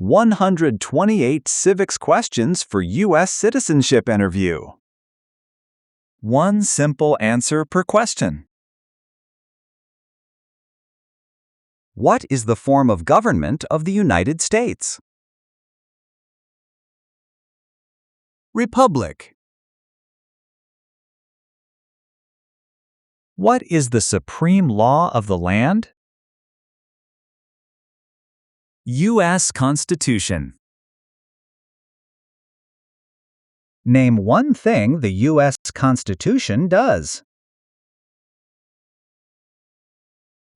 128 civics questions for U.S. citizenship interview. One simple answer per question. What is the form of government of the United States? Republic. What is the supreme law of the land? U.S. Constitution. Name one thing the U.S. Constitution does.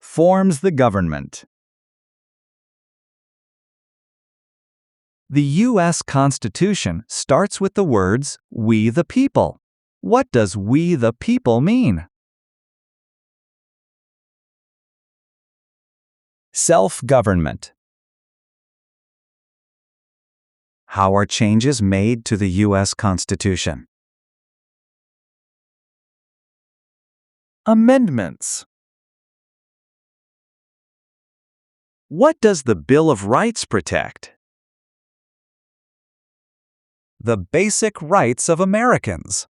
Forms the government. The U.S. Constitution starts with the words, "We the people." What does "we the people" mean? Self-government. How are changes made to the U.S. Constitution? Amendments. What does the Bill of Rights protect? The basic rights of Americans.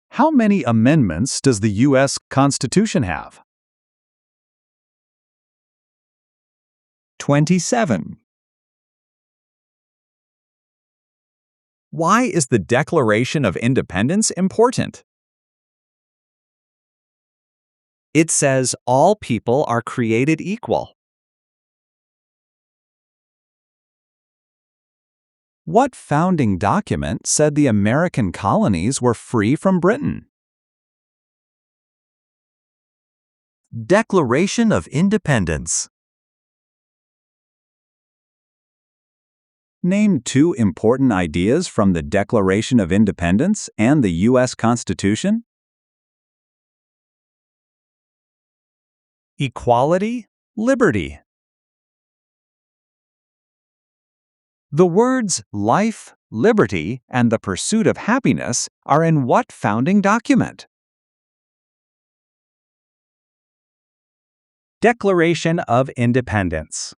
How many amendments does the U.S. Constitution have? 27. Why is the Declaration of Independence important? It says all people are created equal. What founding document said the American colonies were free from Britain? Declaration of Independence. Name two important ideas from the Declaration of Independence and the U.S. Constitution. Equality, liberty. The words life, liberty, and the pursuit of happiness are in what founding document? Declaration of Independence.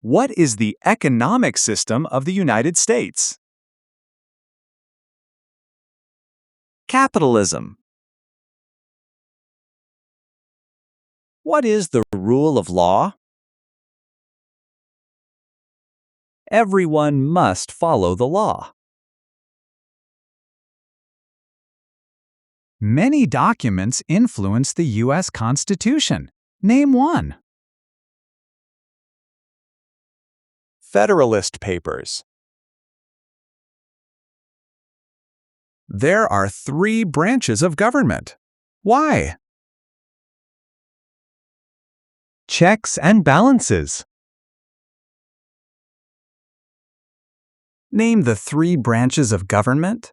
What is the economic system of the United States? Capitalism. What is the rule of law? Everyone must follow the law. Many documents influence the U.S. Constitution. Name one. Federalist Papers. There are 3 branches of government. Why? Checks and balances. Name the 3 branches of government.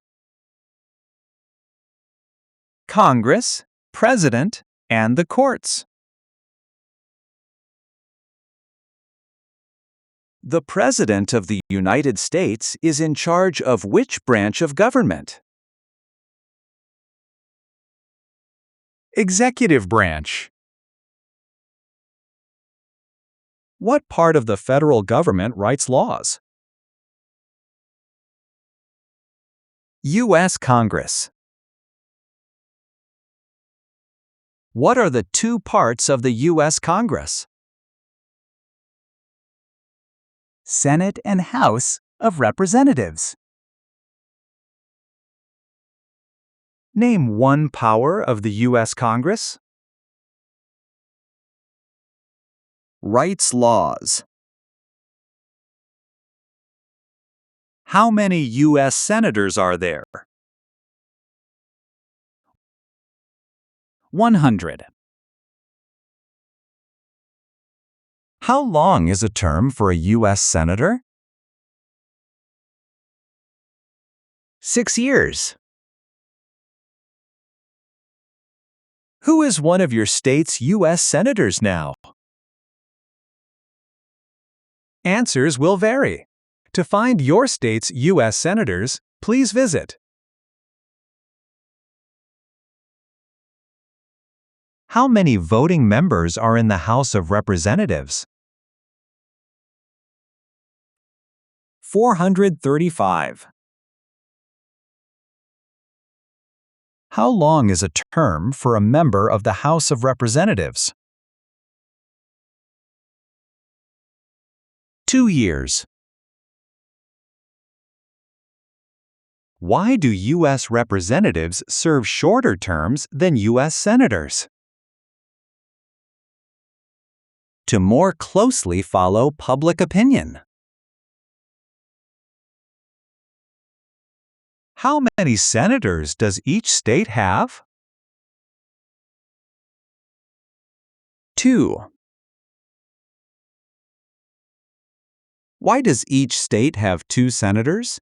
Congress, President, and the courts. The President of the United States is in charge of which branch of government? Executive branch. What part of the federal government writes laws? U.S. Congress. What are the 2 parts of the U.S. Congress? Senate and House of Representatives. Name one power of the U.S. Congress. Writes laws. How many U.S. senators are there? 100. How long is a term for a U.S. senator? 6 years. Who is one of your state's U.S. senators now? Answers will vary. To find your state's U.S. senators, please visit How many voting members are in the House of Representatives? 435. How long is a term for a member of the House of Representatives? 2 years. Why do U.S. representatives serve shorter terms than U.S. senators? To more closely follow public opinion. How many senators does each state have? 2. Why does each state have 2 senators?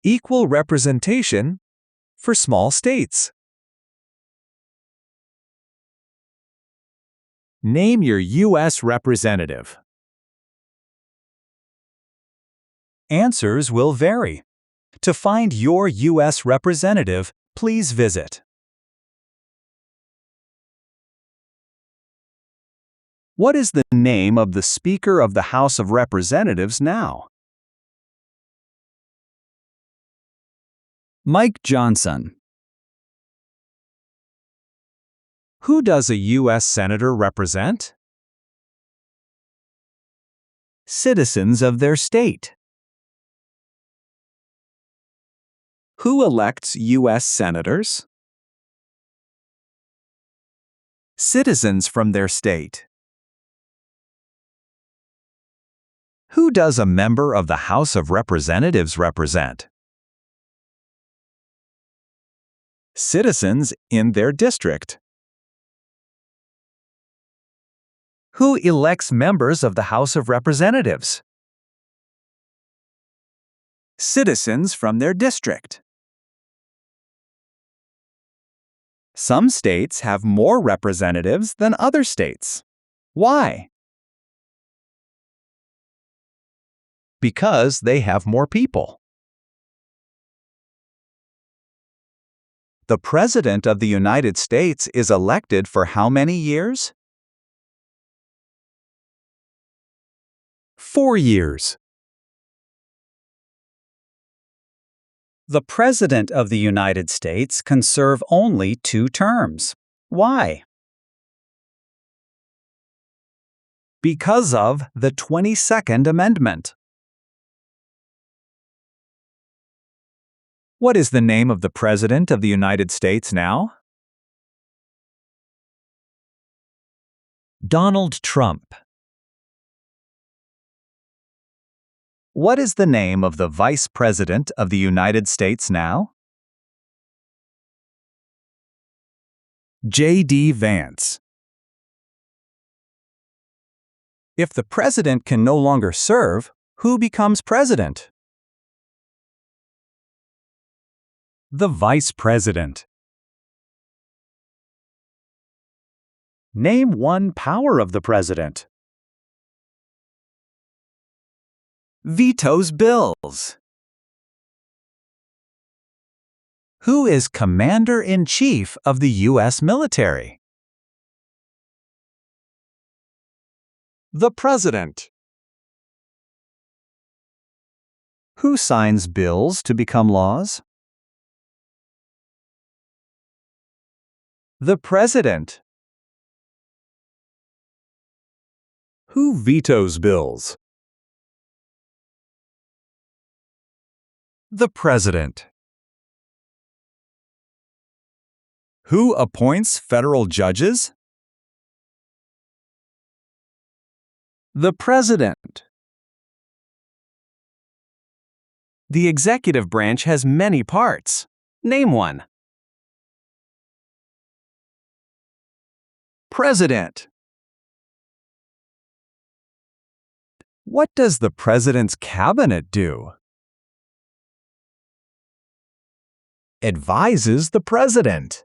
Equal representation for small states. Name your U.S. representative. Answers will vary. To find your U.S. representative, please visit. What is the name of the Speaker of the House of Representatives now? Mike Johnson. Who does a U.S. Senator represent? Citizens of their state. Who elects U.S. Senators? Citizens from their state. Who does a member of the House of Representatives represent? Citizens in their district. Who elects members of the House of Representatives? Citizens from their district. Some states have more representatives than other states. Why? Because they have more people. The President of the United States is elected for how many years? 4 years. The President of the United States can serve only 2 terms. Why? Because of the 22nd Amendment. What is the name of the President of the United States now? Donald Trump. What is the name of the Vice President of the United States now? J.D. Vance. If the President can no longer serve, who becomes President? The Vice President. Name one power of the President. Vetoes bills. Who is Commander-in-Chief of the U.S. military? The President. Who signs bills to become laws? The President. Who vetoes bills? The President. Who appoints federal judges? The President. The executive branch has many parts. Name one. President. What does the President's cabinet do? Advises the President.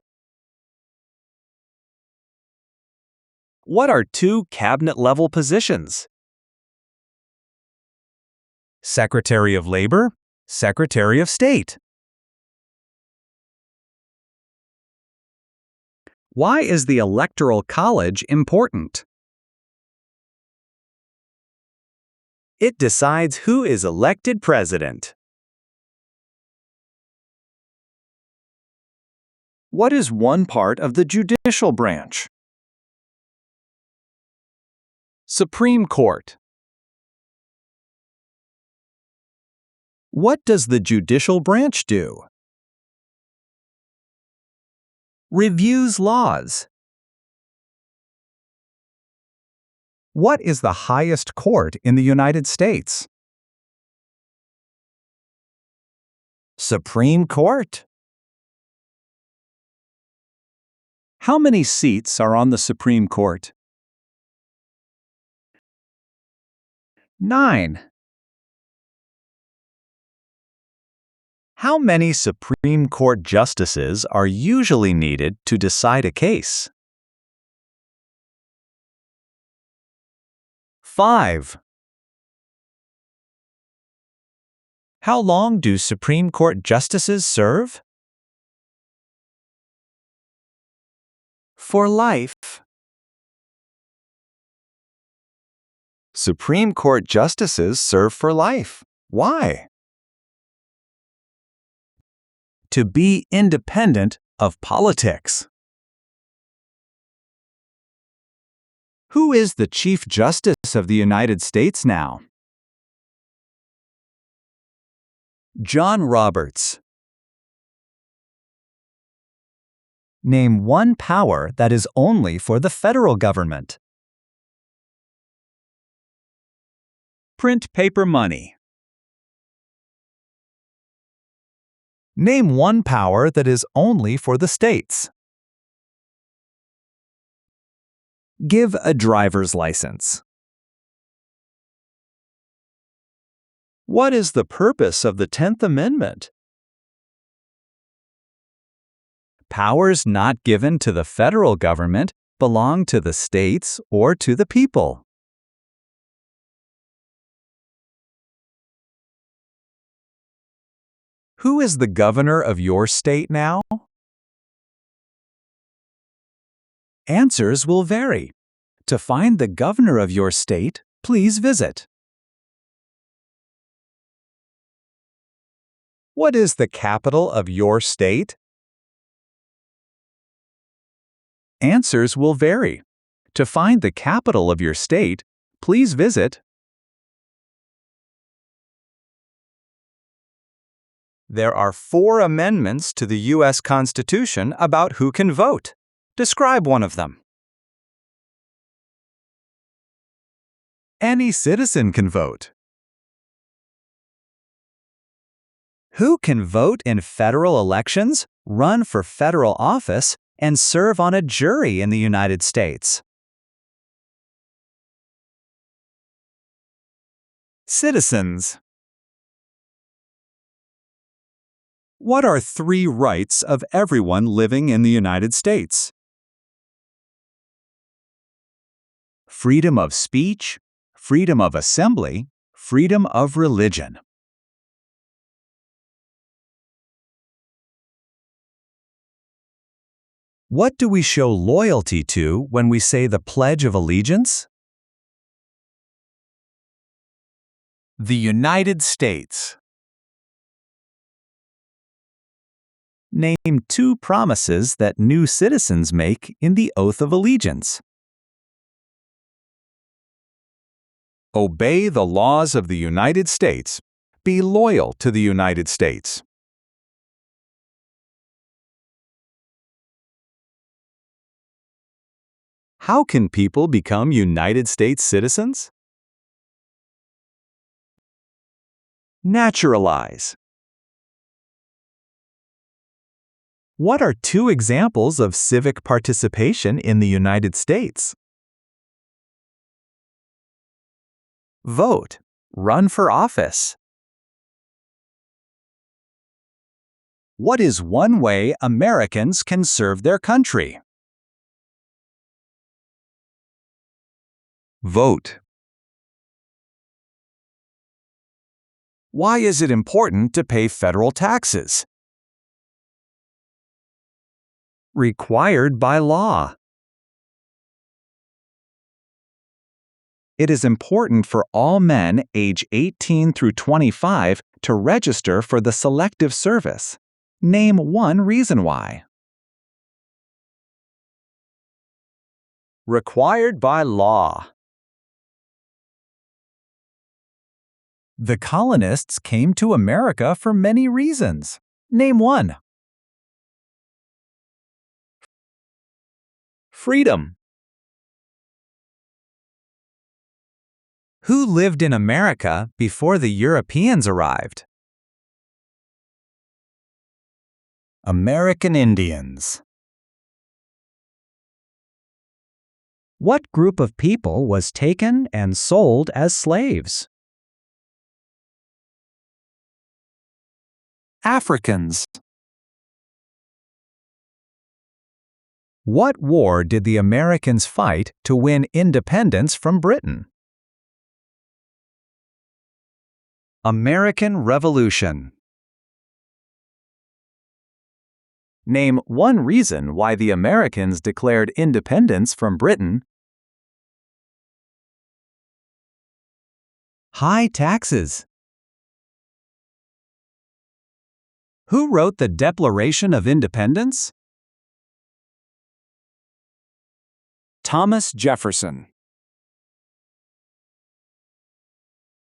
What are 2 cabinet-level positions? Secretary of Labor, Secretary of State. Why is the Electoral College important? It decides who is elected president. What is one part of the judicial branch? Supreme Court. What does the judicial branch do? Reviews laws. What is the highest court in the United States? Supreme Court. How many seats are on the Supreme Court? 9. How many Supreme Court justices are usually needed to decide a case? 5. How long do Supreme Court justices serve? For life. Supreme Court justices serve for life. Why? To be independent of politics. Who is the Chief Justice of the United States now? John Roberts. Name one power that is only for the federal government. Print paper money. Name one power that is only for the states. Give a driver's license. What is the purpose of the 10th Amendment? Powers not given to the federal government belong to the states or to the people. Who is the governor of your state now? Answers will vary. To find the governor of your state, please visit. What is the capital of your state? Answers will vary. To find the capital of your state, please visit. There are 4 amendments to the U.S. Constitution about who can vote. Describe one of them. Any citizen can vote. Who can vote in federal elections, run for federal office, and serve on a jury in the United States? Citizens. What are 3 rights of everyone living in the United States? Freedom of speech, freedom of assembly, freedom of religion. What do we show loyalty to when we say the Pledge of Allegiance? The United States. Name 2 promises that new citizens make in the Oath of Allegiance. Obey the laws of the United States. Be loyal to the United States. How can people become United States citizens? Naturalize. What are 2 examples of civic participation in the United States? Vote. Run for office. What is one way Americans can serve their country? Vote. Why is it important to pay federal taxes? Required by law. It is important for all men age 18 through 25 to register for the Selective Service. Name one reason why. Required by law. The colonists came to America for many reasons. Name one. Freedom. Who lived in America before the Europeans arrived? American Indians. What group of people was taken and sold as slaves? Africans. What war did the Americans fight to win independence from Britain? American Revolution. Name one reason why the Americans declared independence from Britain. High taxes. Who wrote the Declaration of Independence? Thomas Jefferson.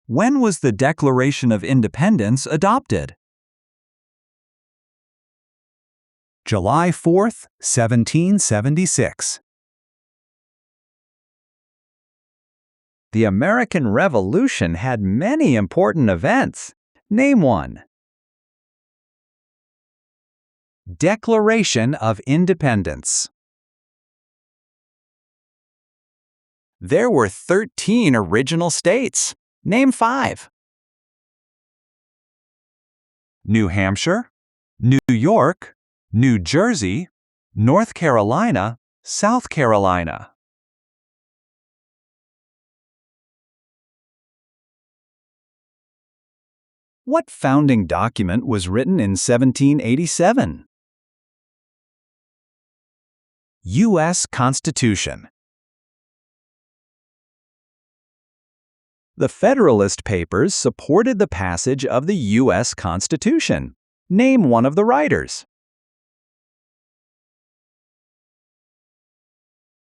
When was the Declaration of Independence adopted? July 4, 1776. The American Revolution had many important events. Name one. Declaration of Independence. There were 13 original states. Name five. New Hampshire, New York, New Jersey, North Carolina, South Carolina. What founding document was written in 1787? U.S. Constitution. The Federalist Papers supported the passage of the U.S. Constitution. Name one of the writers.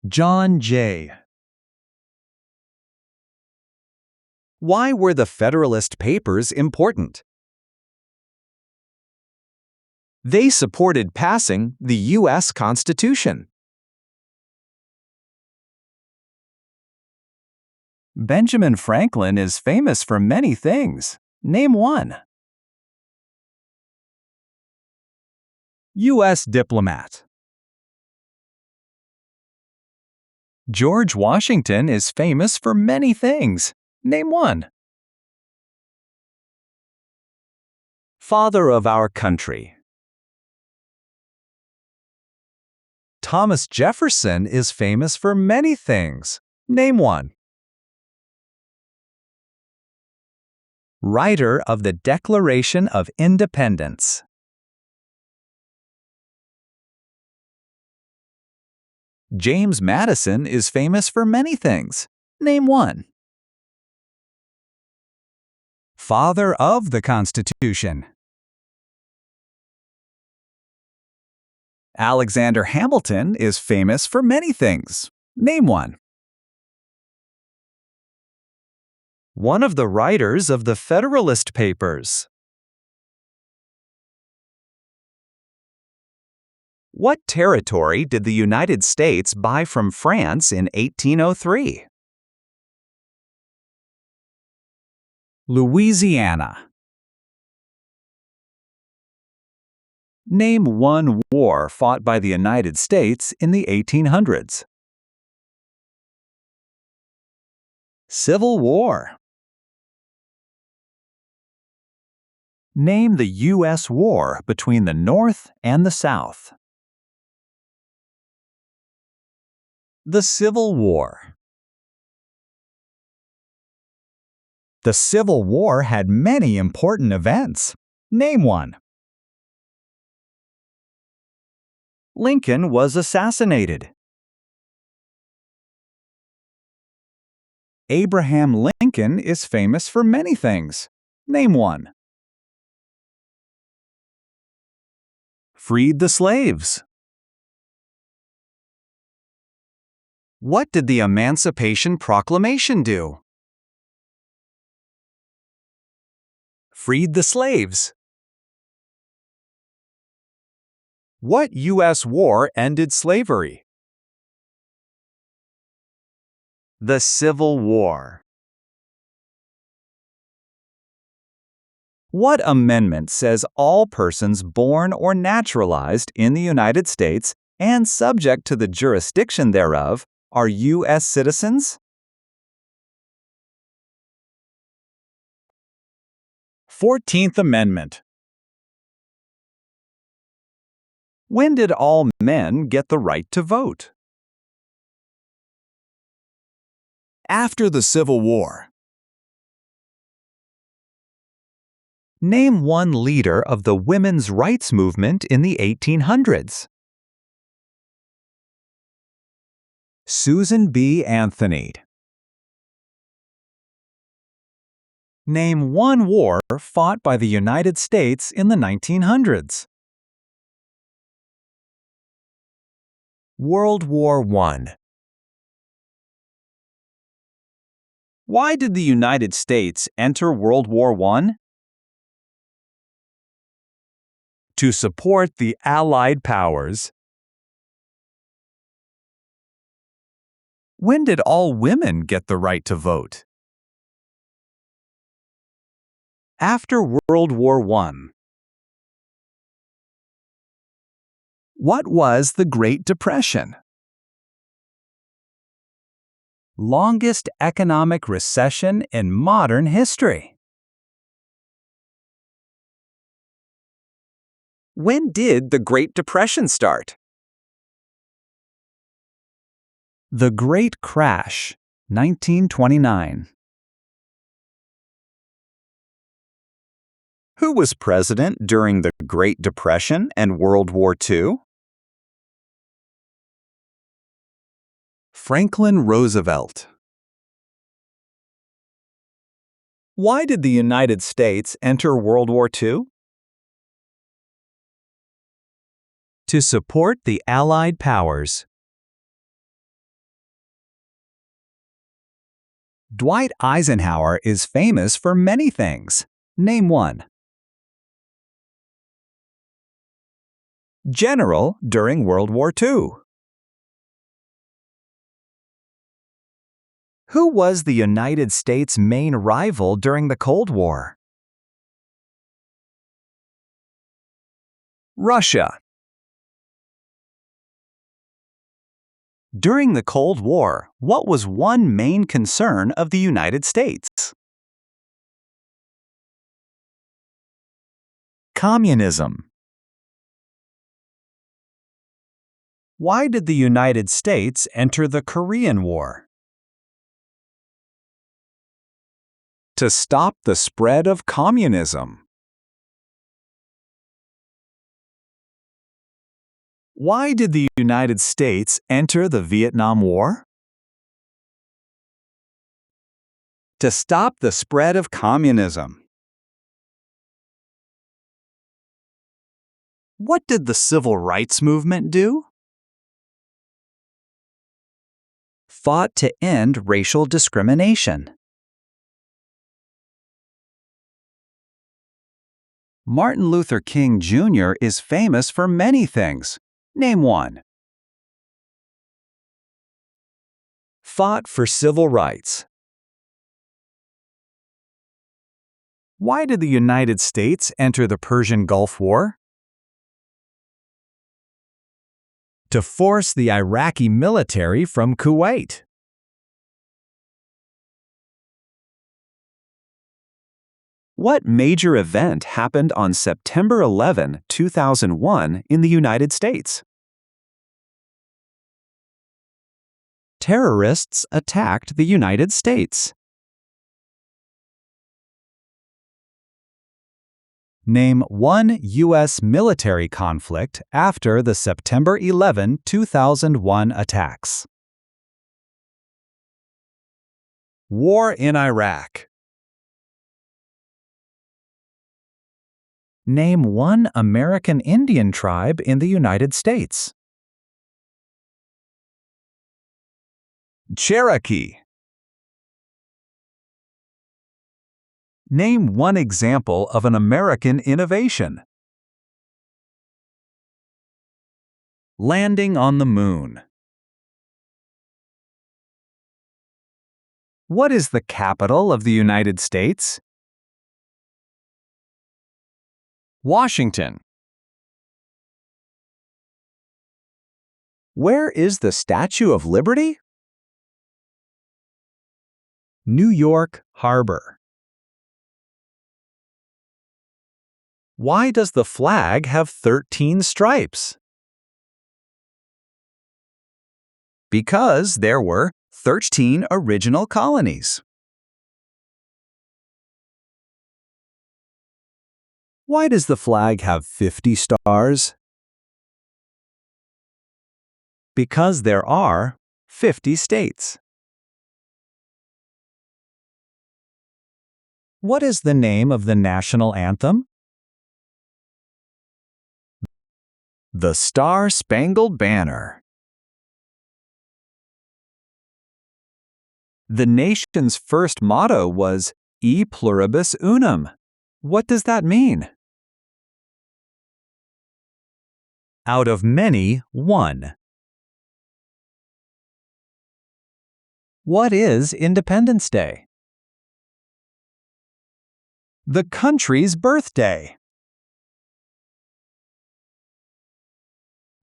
John Jay. Why were the Federalist Papers important? They supported passing the U.S. Constitution. Benjamin Franklin is famous for many things. Name one. U.S. diplomat. George Washington is famous for many things. Name one. Father of our country. Thomas Jefferson is famous for many things. Name one. Writer of the Declaration of Independence. James Madison is famous for many things. Name one. Father of the Constitution. Alexander Hamilton is famous for many things. Name one. One of the writers of the Federalist Papers. What territory did the United States buy from France in 1803? Louisiana. Name one war fought by the United States in the 1800s. Civil War. Name the U.S. war between the North and the South. The Civil War. The Civil War had many important events. Name one. Lincoln was assassinated? Abraham Lincoln is famous for many things. Name one. Freed the slaves. What did the Emancipation Proclamation do? Freed the slaves. What U.S. war ended slavery? The Civil War. What amendment says all persons born or naturalized in the United States and subject to the jurisdiction thereof are U.S. citizens? 14th Amendment. When did all men get the right to vote? After the Civil War. Name one leader of the women's rights movement in the 1800s. Susan B. Anthony. Name one war fought by the United States in the 1900s. World War I. Why did the United States enter World War I? To support the Allied powers. When did all women get the right to vote? After World War I. What was the Great Depression? Longest economic recession in modern history. When did the Great Depression start? The Great Crash, 1929. Who was president during the Great Depression and World War II? Franklin Roosevelt. Why did the United States enter World War II? To support the Allied powers. Dwight Eisenhower is famous for many things. Name one. General during World War II. Who was the United States' main rival during the Cold War? Russia. During the Cold War, what was one main concern of the United States? Communism. Why did the United States enter the Korean War? To stop the spread of communism. Why did the United States enter the Vietnam War? To stop the spread of communism. What did the Civil Rights Movement do? Fought to end racial discrimination. Martin Luther King Jr. is famous for many things. Name one. Fought for civil rights. Why did the United States enter the Persian Gulf War? To force the Iraqi military from Kuwait. What major event happened on September 11, 2001 in the United States? Terrorists attacked the United States. Name one U.S. military conflict after the September 11, 2001 attacks. War in Iraq. Name one American Indian tribe in the United States. Cherokee. Name one example of an American innovation. Landing on the moon. What is the capital of the United States? Washington. Where is the Statue of Liberty? New York Harbor. Why does the flag have 13 stripes? Because there were 13 original colonies. Why does the flag have 50 stars? Because there are 50 states. What is the name of the national anthem? The Star-Spangled Banner. The nation's first motto was E pluribus unum. What does that mean? Out of many, one. What is Independence Day? The country's birthday.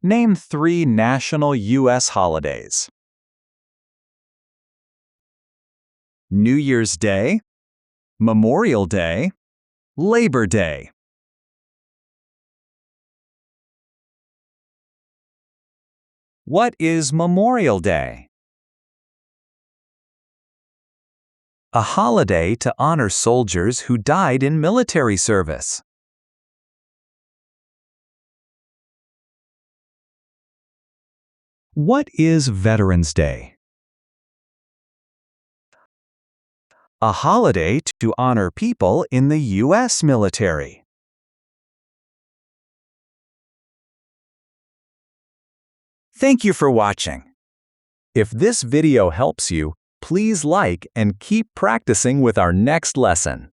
Name 3 national U.S. holidays. New Year's Day, Memorial Day, Labor Day. What is Memorial Day? A holiday to honor soldiers who died in military service. What is Veterans Day? A holiday to honor people in the U.S. military. Thank you for watching. If this video helps you, please like and keep practicing with our next lesson.